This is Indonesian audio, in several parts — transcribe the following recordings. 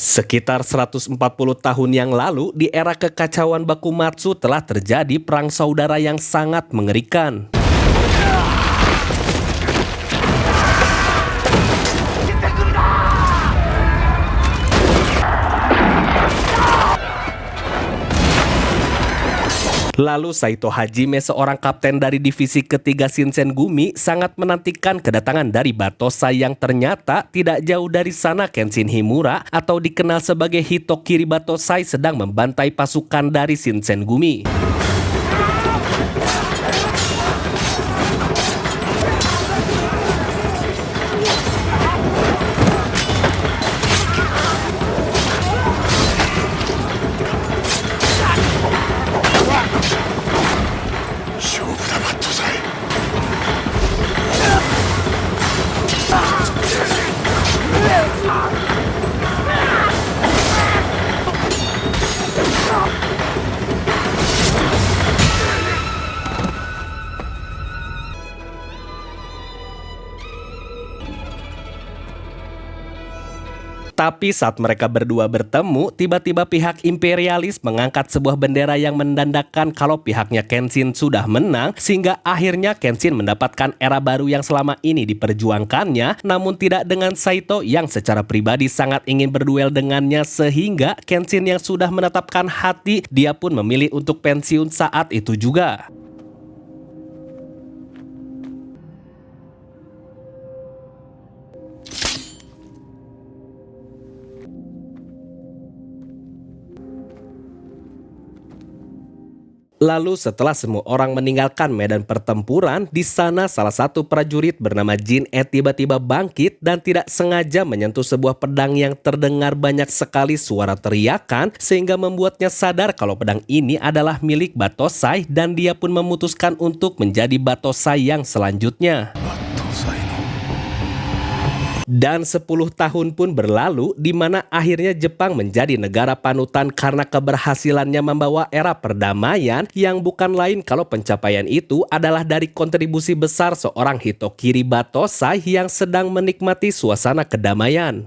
Sekitar 140 tahun yang lalu, di era kekacauan Bakumatsu telah terjadi perang saudara yang sangat mengerikan. Lalu Saito Hajime, seorang kapten dari divisi ketiga Shinsengumi, sangat menantikan kedatangan dari Batosai yang ternyata tidak jauh dari sana. Kenshin Himura atau dikenal sebagai Hitokiri Batosai sedang membantai pasukan dari Shinsengumi. Tapi saat mereka berdua bertemu, tiba-tiba pihak imperialis mengangkat sebuah bendera yang menandakan kalau pihaknya Kenshin sudah menang, sehingga akhirnya Kenshin mendapatkan era baru yang selama ini diperjuangkannya, namun tidak dengan Saito yang secara pribadi sangat ingin berduel dengannya, sehingga Kenshin yang sudah menetapkan hati, dia pun memilih untuk pensiun saat itu juga. Lalu setelah semua orang meninggalkan medan pertempuran, di sana salah satu prajurit bernama Jin-e tiba-tiba bangkit dan tidak sengaja menyentuh sebuah pedang yang terdengar banyak sekali suara teriakan, sehingga membuatnya sadar kalau pedang ini adalah milik Batosai dan dia pun memutuskan untuk menjadi Batosai yang selanjutnya. Dan 10 tahun pun berlalu, di mana akhirnya Jepang menjadi negara panutan karena keberhasilannya membawa era perdamaian yang bukan lain kalau pencapaian itu adalah dari kontribusi besar seorang Hitokiri Batosai yang sedang menikmati suasana kedamaian.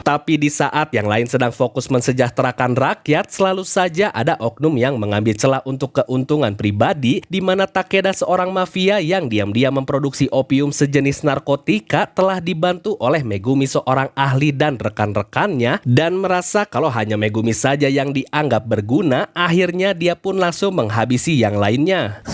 Tapi di saat yang lain sedang fokus mensejahterakan rakyat, selalu saja ada oknum yang mengambil celah untuk keuntungan pribadi, di mana Takeda, seorang mafia yang diam-diam memproduksi opium sejenis narkotika, telah dibantu oleh Megumi, seorang ahli dan rekan-rekannya, dan merasa kalau hanya Megumi saja yang dianggap berguna, akhirnya dia pun langsung menghabisi yang lainnya.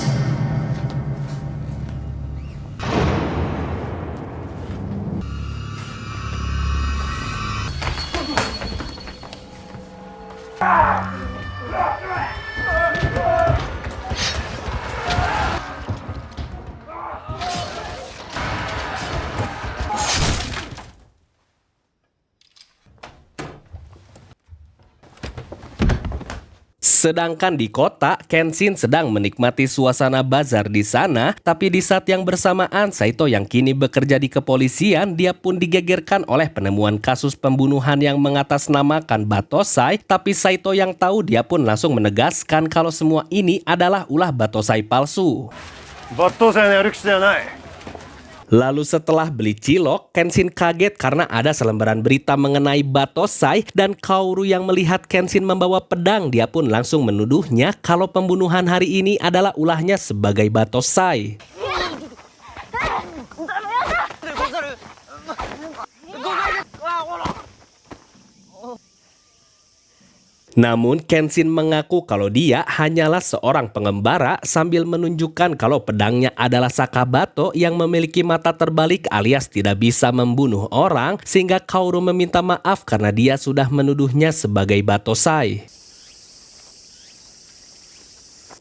Sedangkan di kota, Kenshin sedang menikmati suasana bazar di sana, tapi di saat yang bersamaan, Saito yang kini bekerja di kepolisian, dia pun digegerkan oleh penemuan kasus pembunuhan yang mengatasnamakan Batosai, tapi Saito yang tahu, dia pun langsung menegaskan kalau semua ini adalah ulah Batosai palsu. Lalu setelah beli cilok, Kenshin kaget karena ada selembaran berita mengenai Batosai, dan Kaoru yang melihat Kenshin membawa pedang, dia pun langsung menuduhnya kalau pembunuhan hari ini adalah ulahnya sebagai Batosai. Namun Kenshin mengaku kalau dia hanyalah seorang pengembara sambil menunjukkan kalau pedangnya adalah Sakabato yang memiliki mata terbalik alias tidak bisa membunuh orang, sehingga Kaoru meminta maaf karena dia sudah menuduhnya sebagai Batosai.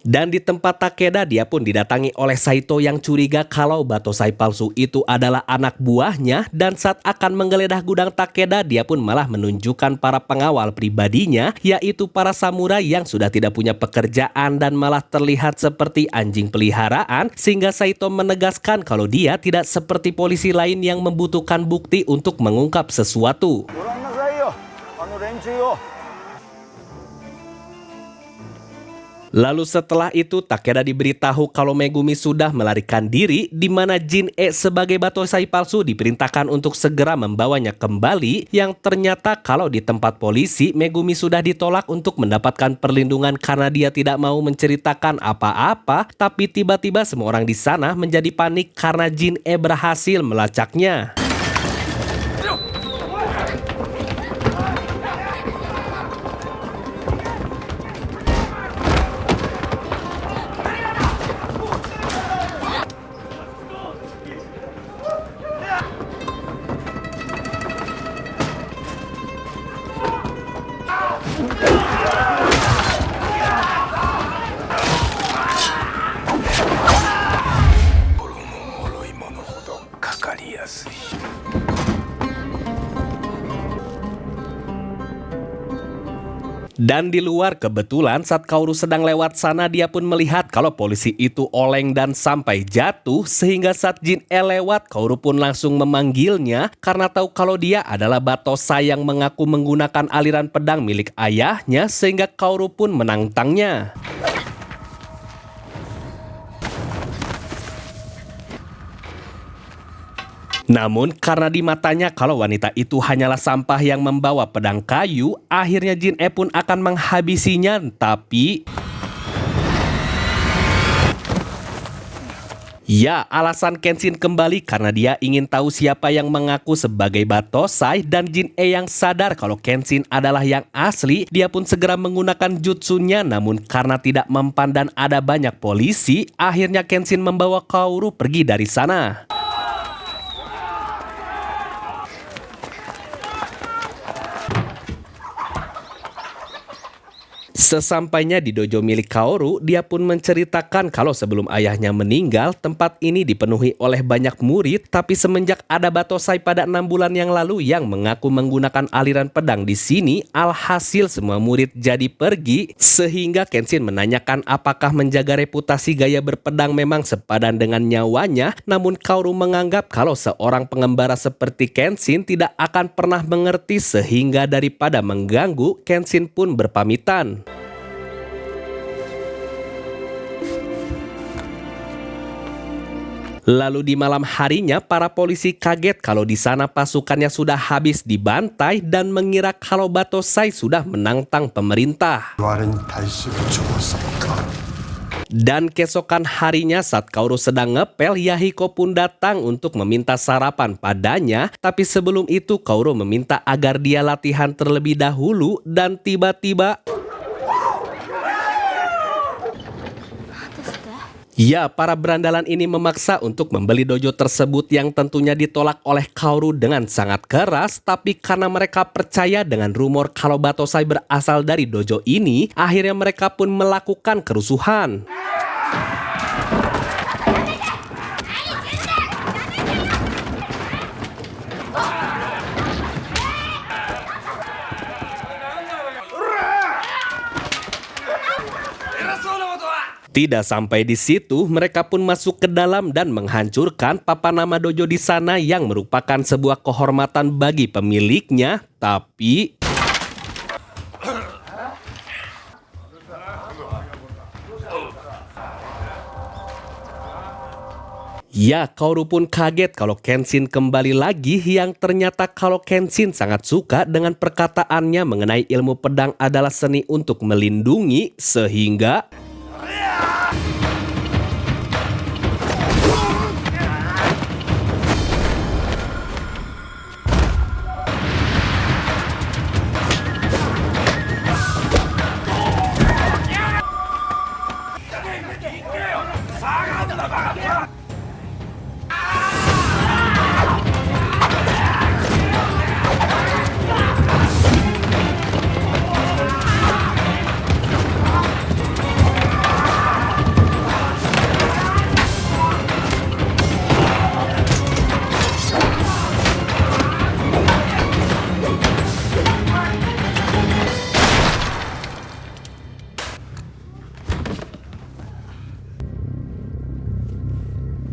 Dan di tempat Takeda, dia pun didatangi oleh Saito yang curiga kalau Batosai palsu itu adalah anak buahnya, dan saat akan menggeledah gudang Takeda, dia pun malah menunjukkan para pengawal pribadinya, yaitu para samurai yang sudah tidak punya pekerjaan dan malah terlihat seperti anjing peliharaan, sehingga Saito menegaskan kalau dia tidak seperti polisi lain yang membutuhkan bukti untuk mengungkap sesuatu. Lalu setelah itu Takeda diberitahu kalau Megumi sudah melarikan diri, di mana Jin-e sebagai Batosai palsu diperintahkan untuk segera membawanya kembali, yang ternyata kalau di tempat polisi Megumi sudah ditolak untuk mendapatkan perlindungan karena dia tidak mau menceritakan apa-apa, tapi tiba-tiba semua orang di sana menjadi panik karena Jin-e berhasil melacaknya. Dan di luar, kebetulan saat Kaoru sedang lewat sana, dia pun melihat kalau polisi itu oleng dan sampai jatuh, sehingga saat Jin-e lewat, Kaoru pun langsung memanggilnya karena tahu kalau dia adalah Batosai yang mengaku menggunakan aliran pedang milik ayahnya, sehingga Kaoru pun menantangnya. Namun karena di matanya kalau wanita itu hanyalah sampah yang membawa pedang kayu, akhirnya Jin-e pun akan menghabisinya. Tapi ya, alasan Kenshin kembali karena dia ingin tahu siapa yang mengaku sebagai Batosai, dan Jin-e yang sadar kalau Kenshin adalah yang asli, dia pun segera menggunakan jutsunya. Namun karena tidak mempan dan ada banyak polisi, akhirnya Kenshin membawa Kaoru pergi dari sana. Sesampainya di dojo milik Kaoru, dia pun menceritakan kalau sebelum ayahnya meninggal, tempat ini dipenuhi oleh banyak murid, tapi semenjak ada Batosai pada 6 bulan yang lalu yang mengaku menggunakan aliran pedang di sini, alhasil semua murid jadi pergi, sehingga Kenshin menanyakan apakah menjaga reputasi gaya berpedang memang sepadan dengan nyawanya. Namun Kaoru menganggap kalau seorang pengembara seperti Kenshin tidak akan pernah mengerti, sehingga daripada mengganggu, Kenshin pun berpamitan. Lalu di malam harinya, para polisi kaget kalau di sana pasukannya sudah habis dibantai dan mengira kalau Batosai sudah menantang pemerintah. Dan keesokan harinya saat Kaoru sedang ngepel, Yahiko pun datang untuk meminta sarapan padanya. Tapi sebelum itu Kaoru meminta agar dia latihan terlebih dahulu, dan tiba-tiba ya, para berandalan ini memaksa untuk membeli dojo tersebut yang tentunya ditolak oleh Kaoru dengan sangat keras. Tapi karena mereka percaya dengan rumor kalau Batosai berasal dari dojo ini, akhirnya mereka pun melakukan kerusuhan. Tidak sampai di situ, mereka pun masuk ke dalam dan menghancurkan papan nama dojo di sana yang merupakan sebuah kehormatan bagi pemiliknya. Tapi ya, Kaoru pun kaget kalau Kenshin kembali lagi, yang ternyata kalau Kenshin sangat suka dengan perkataannya mengenai ilmu pedang adalah seni untuk melindungi, sehingga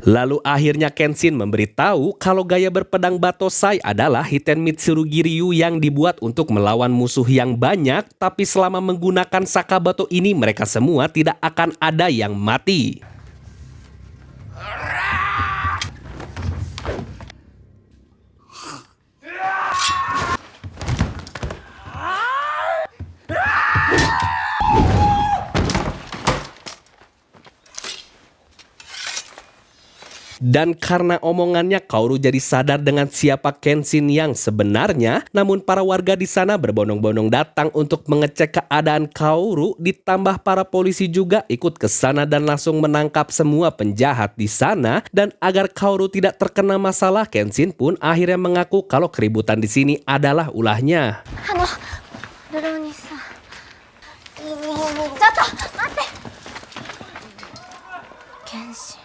Lalu akhirnya Kenshin memberitahu kalau gaya berpedang Batosai adalah Hiten Mitsurugi Ryu yang dibuat untuk melawan musuh yang banyak, tapi selama menggunakan Sakabato ini mereka semua tidak akan ada yang mati. Dan karena omongannya, Kaoru jadi sadar dengan siapa Kenshin yang sebenarnya. Namun para warga di sana berbondong-bondong datang untuk mengecek keadaan Kaoru. Ditambah para polisi juga ikut ke sana dan langsung menangkap semua penjahat di sana. Dan agar Kaoru tidak terkena masalah, Kenshin pun akhirnya mengaku kalau keributan di sini adalah ulahnya. Kenshin.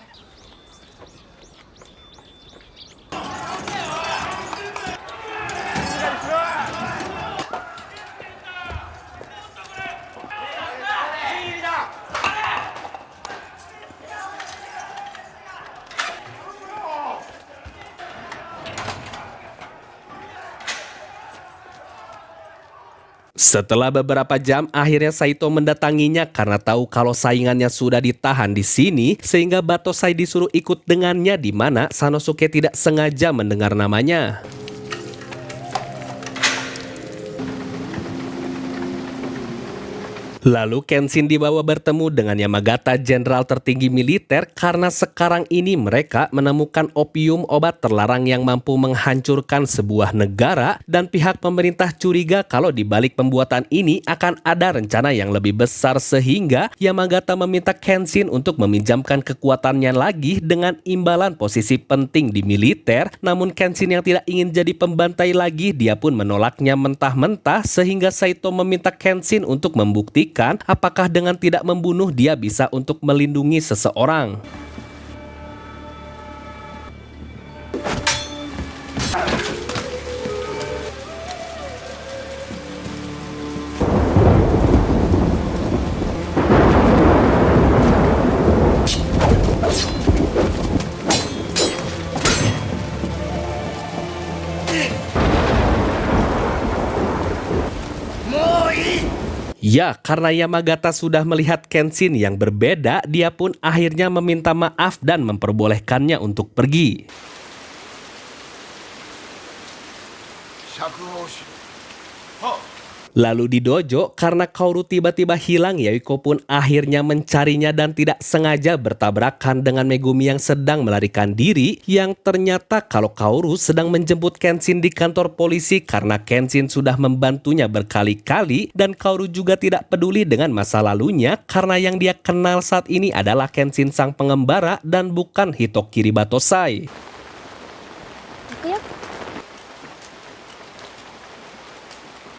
Setelah beberapa jam, akhirnya Saito mendatanginya karena tahu kalau saingannya sudah ditahan di sini, sehingga Batosai disuruh ikut dengannya di mana Sanosuke tidak sengaja mendengar namanya. Lalu Kenshin dibawa bertemu dengan Yamagata, jenderal tertinggi militer, karena sekarang ini mereka menemukan opium, obat terlarang yang mampu menghancurkan sebuah negara, dan pihak pemerintah curiga kalau di balik pembuatan ini akan ada rencana yang lebih besar, sehingga Yamagata meminta Kenshin untuk meminjamkan kekuatannya lagi dengan imbalan posisi penting di militer. Namun Kenshin yang tidak ingin jadi pembantai lagi, dia pun menolaknya mentah-mentah, sehingga Saito meminta Kenshin untuk membuktikan apakah dengan tidak membunuh dia bisa untuk melindungi seseorang. Ya, karena Yamagata sudah melihat Kenshin yang berbeda, dia pun akhirnya meminta maaf dan memperbolehkannya untuk pergi. Lalu di dojo, karena Kaoru tiba-tiba hilang, Yayuko pun akhirnya mencarinya dan tidak sengaja bertabrakan dengan Megumi yang sedang melarikan diri, yang ternyata kalau Kaoru sedang menjemput Kenshin di kantor polisi karena Kenshin sudah membantunya berkali-kali, dan Kaoru juga tidak peduli dengan masa lalunya karena yang dia kenal saat ini adalah Kenshin sang pengembara dan bukan Hitokiri Batosai.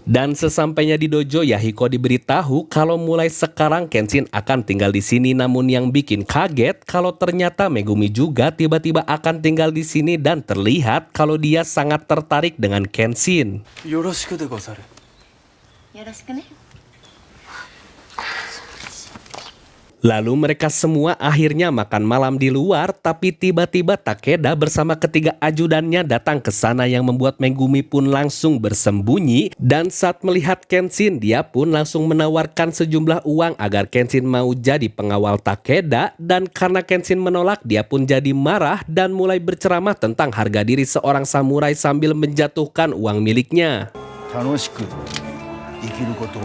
Dan sesampainya di dojo, Yahiko diberitahu kalau mulai sekarang Kenshin akan tinggal di sini. Namun yang bikin kaget kalau ternyata Megumi juga tiba-tiba akan tinggal di sini dan terlihat kalau dia sangat tertarik dengan Kenshin. Yoroshiku de gozaru. Yoroshiku ne. Lalu mereka semua akhirnya makan malam di luar, tapi tiba-tiba Takeda bersama ketiga ajudannya datang ke sana yang membuat Megumi pun langsung bersembunyi. Dan saat melihat Kenshin, dia pun langsung menawarkan sejumlah uang agar Kenshin mau jadi pengawal Takeda. Dan karena Kenshin menolak, dia pun jadi marah dan mulai berceramah tentang harga diri seorang samurai sambil menjatuhkan uang miliknya. Tanoshiku ikiru koto.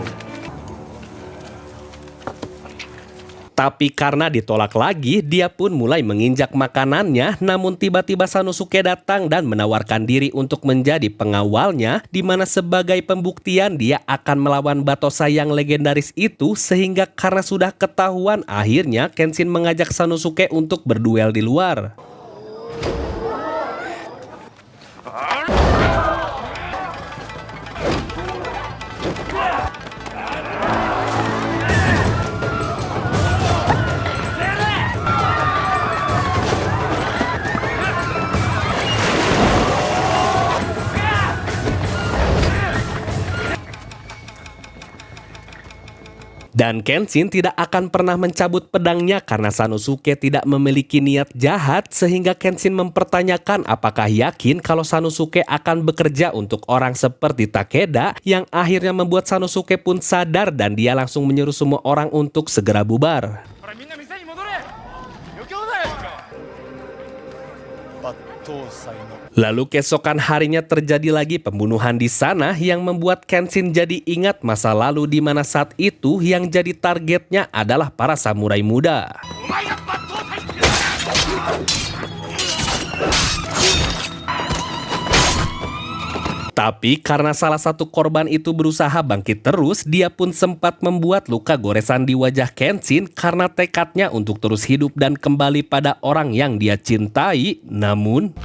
Tapi karena ditolak lagi, dia pun mulai menginjak makanannya. Namun tiba-tiba Sanosuke datang dan menawarkan diri untuk menjadi pengawalnya, di mana sebagai pembuktian dia akan melawan Batosai yang legendaris itu. Sehingga karena sudah ketahuan, akhirnya Kenshin mengajak Sanosuke untuk berduel di luar. Dan Dan Kenshin tidak akan pernah mencabut pedangnya karena Sanosuke tidak memiliki niat jahat, sehingga Kenshin mempertanyakan apakah yakin kalau Sanosuke akan bekerja untuk orang seperti Takeda, yang akhirnya membuat Sanosuke pun sadar dan dia langsung menyuruh semua orang untuk segera bubar. 抜刀斎の Lalu keesokan harinya terjadi lagi pembunuhan di sana yang membuat Kenshin jadi ingat masa lalu di mana saat itu yang jadi targetnya adalah para samurai muda. Tapi karena salah satu korban itu berusaha bangkit terus, dia pun sempat membuat luka goresan di wajah Kenshin karena tekadnya untuk terus hidup dan kembali pada orang yang dia cintai. Namun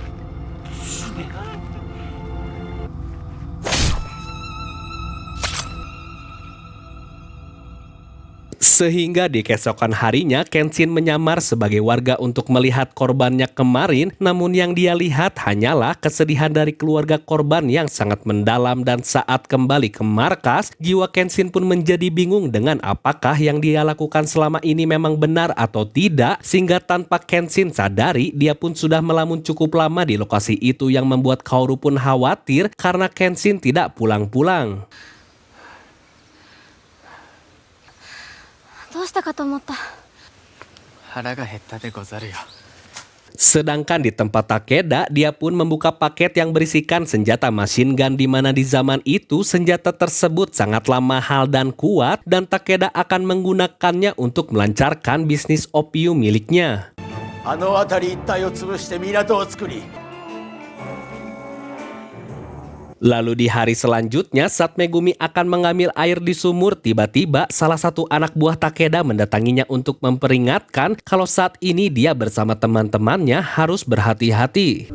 sehingga di keesokan harinya Kenshin menyamar sebagai warga untuk melihat korbannya kemarin, namun yang dia lihat hanyalah kesedihan dari keluarga korban yang sangat mendalam. Dan saat kembali ke markas, jiwa Kenshin pun menjadi bingung dengan apakah yang dia lakukan selama ini memang benar atau tidak, sehingga tanpa Kenshin sadari dia pun sudah melamun cukup lama di lokasi itu yang membuat Kaoru pun khawatir karena Kenshin tidak pulang-pulang. どうしたかと思った。腹が減ったでござるよ。 Sedangkan di tempat Takeda, dia pun membuka paket yang berisikan senjata machine gun, di mana di zaman itu senjata tersebut sangatlah mahal dan kuat, dan Takeda akan menggunakannya untuk melancarkan bisnis opium miliknya. あの辺り一帯を潰して港を作り、 Lalu di hari selanjutnya saat Megumi akan mengambil air di sumur, tiba-tiba salah satu anak buah Takeda mendatanginya untuk memperingatkan kalau saat ini dia bersama teman-temannya harus berhati-hati.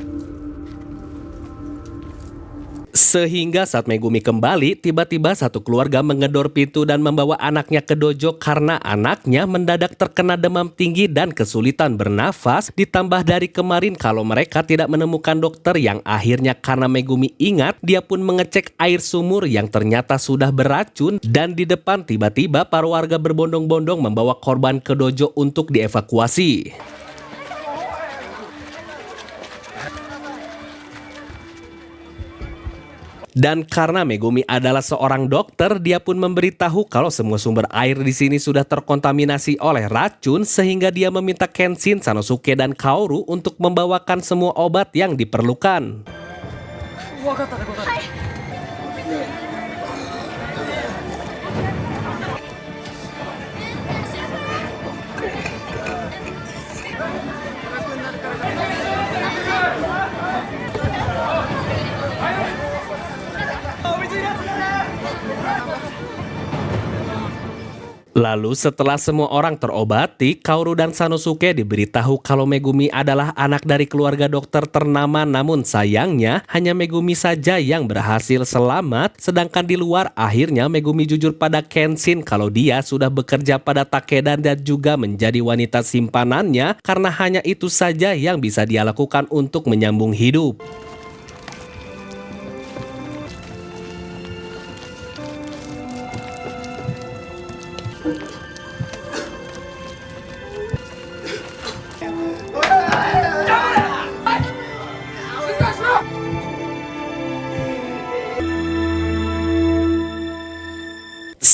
Sehingga saat Megumi kembali, tiba-tiba satu keluarga menggedor pintu dan membawa anaknya ke dojo karena anaknya mendadak terkena demam tinggi dan kesulitan bernafas, ditambah dari kemarin kalau mereka tidak menemukan dokter, yang akhirnya karena Megumi ingat, dia pun mengecek air sumur yang ternyata sudah beracun. Dan di depan tiba-tiba para warga berbondong-bondong membawa korban ke dojo untuk dievakuasi. Dan karena Megumi adalah seorang dokter, dia pun memberitahu kalau semua sumber air di sini sudah terkontaminasi oleh racun, sehingga dia meminta Kenshin, Sanosuke, dan Kaoru untuk membawakan semua obat yang diperlukan. Lalu setelah semua orang terobati, Kaoru dan Sanosuke diberitahu kalau Megumi adalah anak dari keluarga dokter ternama, namun sayangnya hanya Megumi saja yang berhasil selamat. Sedangkan di luar, akhirnya Megumi jujur pada Kenshin kalau dia sudah bekerja pada Takeda dan juga menjadi wanita simpanannya, karena hanya itu saja yang bisa dia lakukan untuk menyambung hidup.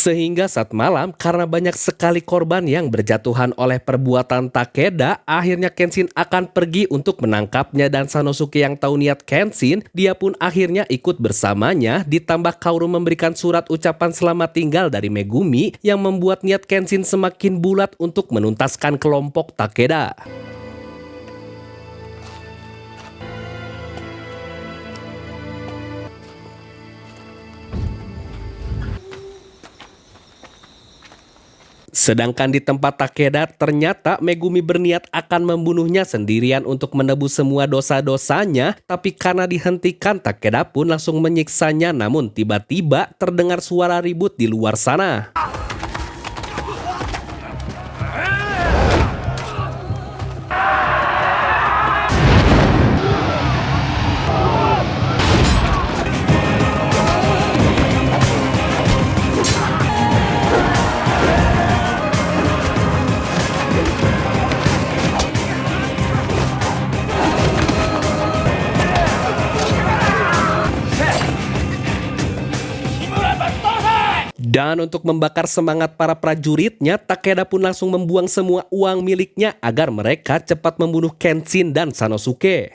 Sehingga saat malam, karena banyak sekali korban yang berjatuhan oleh perbuatan Takeda, akhirnya Kenshin akan pergi untuk menangkapnya. Dan Sanosuke yang tahu niat Kenshin, dia pun akhirnya ikut bersamanya. Ditambah Kaoru memberikan surat ucapan selamat tinggal dari Megumi yang membuat niat Kenshin semakin bulat untuk menuntaskan kelompok Takeda. Sedangkan di tempat Takeda, ternyata Megumi berniat akan membunuhnya sendirian untuk menebus semua dosa-dosanya. Tapi karena dihentikan, Takeda pun langsung menyiksanya. Namun tiba-tiba terdengar suara ribut di luar sana. Dan untuk membakar semangat para prajuritnya, Takeda pun langsung membuang semua uang miliknya agar mereka cepat membunuh Kenshin dan Sanosuke.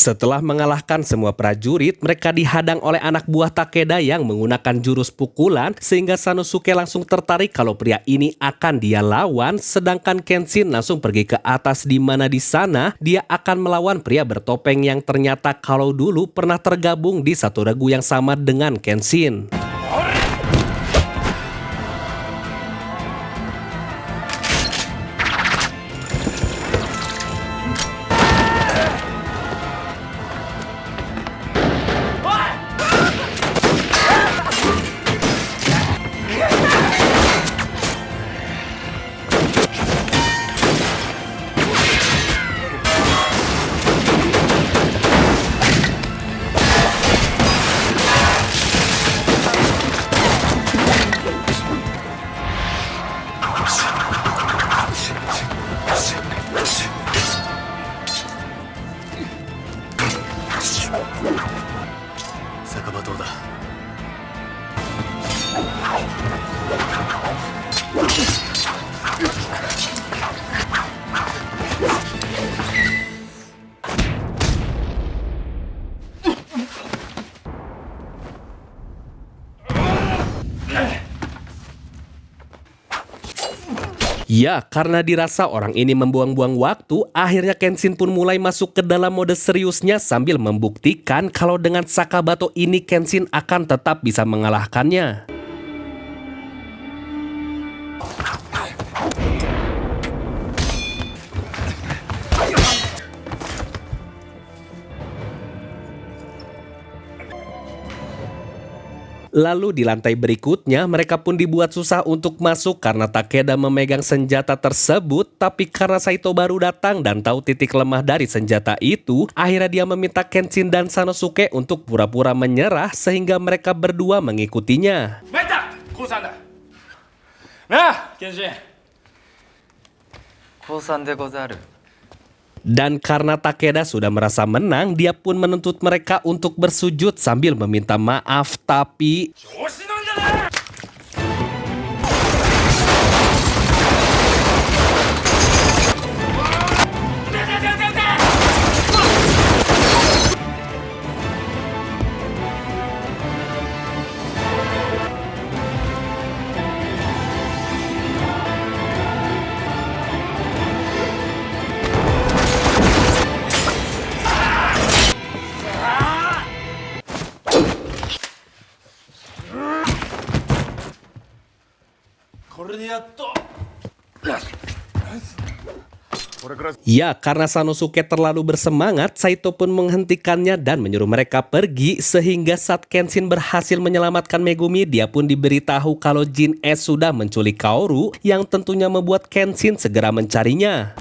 Setelah mengalahkan semua prajurit, mereka dihadang oleh anak buah Takeda yang menggunakan jurus pukulan sehingga Sanosuke langsung tertarik kalau pria ini akan dia lawan, sedangkan Kenshin langsung pergi ke atas di mana di sana dia akan melawan pria bertopeng yang ternyata kalau dulu pernah tergabung di satu regu yang sama dengan Kenshin. Ya, karena dirasa orang ini membuang-buang waktu, akhirnya Kenshin pun mulai masuk ke dalam mode seriusnya sambil membuktikan kalau dengan Sakabato ini Kenshin akan tetap bisa mengalahkannya. Lalu di lantai berikutnya mereka pun dibuat susah untuk masuk karena Takeda memegang senjata tersebut, tapi karena Saito baru datang dan tahu titik lemah dari senjata itu, akhirnya dia meminta Kenshin dan Sanosuke untuk pura-pura menyerah sehingga mereka berdua mengikutinya. Meta! Kousan da! Nah, Kenshin! Kousan de gozaru. Dan karena Takeda sudah merasa menang, dia pun menuntut mereka untuk bersujud sambil meminta maaf, tapi... Ya, karena Sanosuke terlalu bersemangat, Saito pun menghentikannya dan menyuruh mereka pergi sehingga saat Kenshin berhasil menyelamatkan Megumi, dia pun diberitahu kalau Jin Es sudah menculik Kaoru yang tentunya membuat Kenshin segera mencarinya.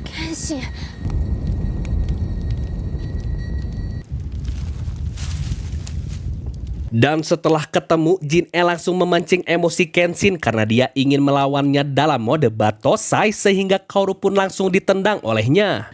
Kenshin. Dan setelah ketemu, Jin E langsung memancing emosi Kenshin karena dia ingin melawannya dalam mode Batosai sehingga Kaoru pun langsung ditendang olehnya.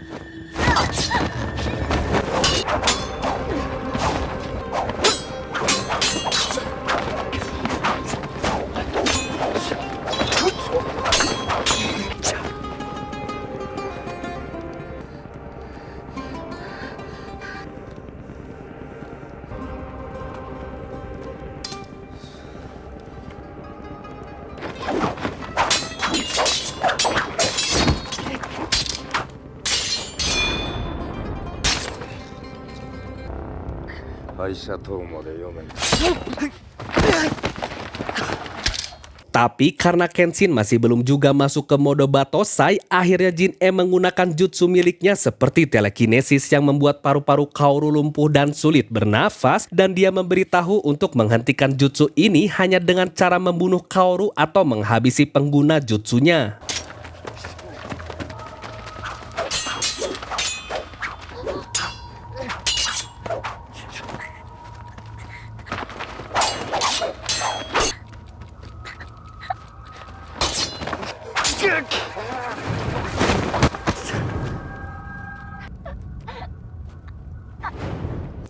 Tapi karena Kenshin masih belum juga masuk ke mode Batosai, akhirnya Jin-E menggunakan jutsu miliknya seperti telekinesis yang membuat paru-paru Kaoru lumpuh dan sulit bernafas, dan dia memberitahu untuk menghentikan jutsu ini hanya dengan cara membunuh Kaoru atau menghabisi pengguna jutsunya.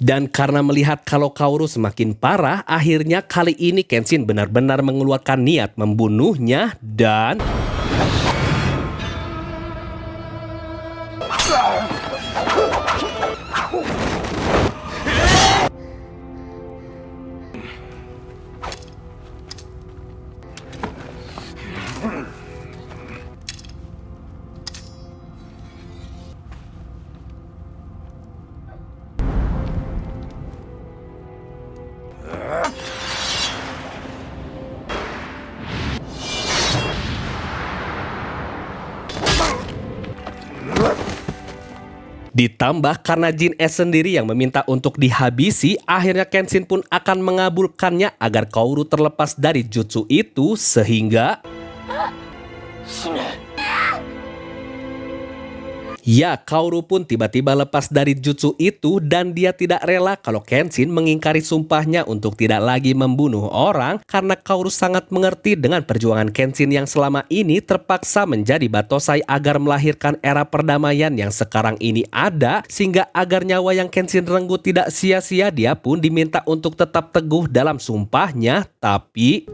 Dan karena melihat kalau Kaoru semakin parah, akhirnya kali ini Kenshin benar-benar mengeluarkan niat membunuhnya dan... Ditambah karena Jin-E sendiri yang meminta untuk dihabisi, akhirnya Kenshin pun akan mengabulkannya agar Kaoru terlepas dari jutsu itu sehingga... Ya, Kaoru pun tiba-tiba lepas dari jutsu itu dan dia tidak rela kalau Kenshin mengingkari sumpahnya untuk tidak lagi membunuh orang karena Kaoru sangat mengerti dengan perjuangan Kenshin yang selama ini terpaksa menjadi Batosai agar melahirkan era perdamaian yang sekarang ini ada, sehingga agar nyawa yang Kenshin renggut tidak sia-sia, dia pun diminta untuk tetap teguh dalam sumpahnya, tapi...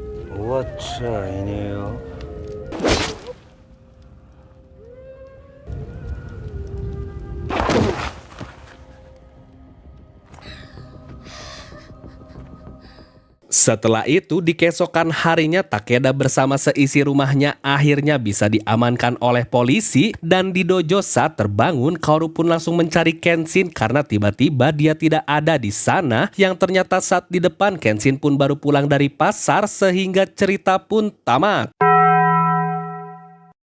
Setelah itu, di keesokan harinya Takeda bersama seisi rumahnya akhirnya bisa diamankan oleh polisi, dan di dojo saat terbangun, Kaoru pun langsung mencari Kenshin karena tiba-tiba dia tidak ada di sana, yang ternyata saat di depan Kenshin pun baru pulang dari pasar sehingga cerita pun tamat.